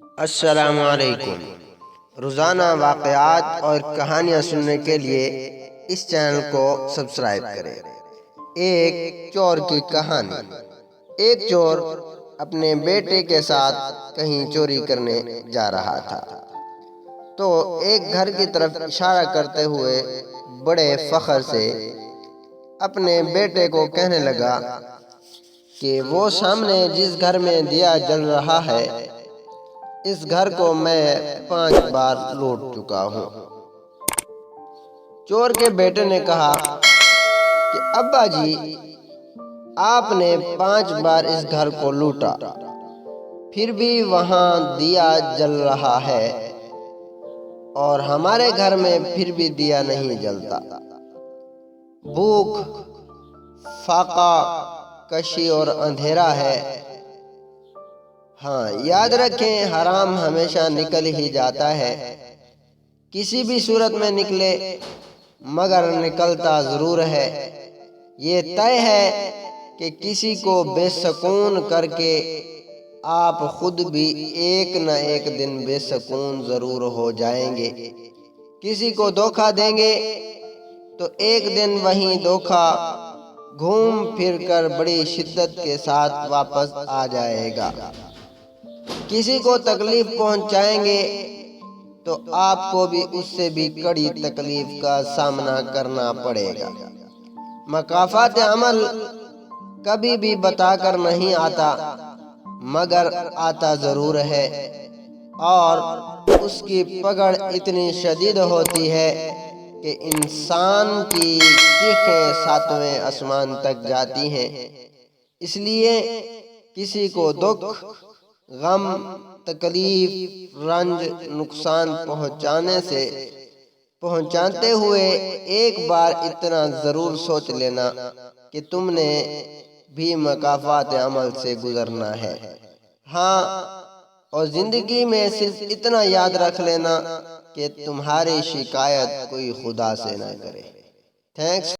السلام علیکم۔ روزانہ واقعات اور کہانیاں سننے کے لیے اس چینل کو سبسکرائب کریں۔ ایک چور کی کہانی۔ ایک چور اپنے بیٹے کے ساتھ کہیں چوری کرنے جا رہا تھا تو ایک گھر کی طرف اشارہ کرتے ہوئے بڑے فخر سے اپنے بیٹے کو کہنے لگا کہ وہ سامنے جس گھر میں دیا جل رہا ہے، اس گھر کو میں 5 بار لوٹ چکا ہوں۔ چور کے بیٹے نے کہا کہ ابا جی، آپ نے 5 بار اس گھر کو لوٹا، پھر بھی وہاں دیا جل رہا ہے اور ہمارے گھر میں پھر بھی دیا نہیں جلتا۔ بھوک، فاقہ کشی اور اندھیرا ہے۔ ہاں، یاد رکھیں، حرام ہمیشہ نکل ہی جاتا ہے، کسی بھی صورت میں نکلے مگر نکلتا ضرور ہے۔ یہ طے ہے کہ کسی کو بے سکون کر کے آپ خود بھی ایک نہ ایک دن بے سکون ضرور ہو جائیں گے۔ کسی کو دھوکہ دیں گے تو ایک دن وہیں دھوکہ گھوم پھر کر بڑی شدت کے ساتھ واپس آ جائے گا۔ کسی کو تکلیف پہنچائیں گے تو آپ کو بھی اس سے بھی کڑی تکلیف کا سامنا کرنا پڑے گا۔ مکافات عمل کبھی بھی بتا کر نہیں آتا، مگر آتا ضرور ہے، اور اس کی پکڑ اتنی شدید ہوتی ہے کہ انسان کی چیخیں 7ویں آسمان تک جاتی ہیں۔ اس لیے کسی کو دکھ، غم، تکلیف، رنج، نقصان پہنچاتے ہوئے ایک بار اتنا ضرور سوچ لینا کہ تم نے بھی مکافات عمل سے گزرنا ہے۔ ہاں، اور زندگی میں صرف اتنا یاد رکھ لینا کہ تمہاری شکایت کوئی خدا سے نہ کرے۔ تھینکس۔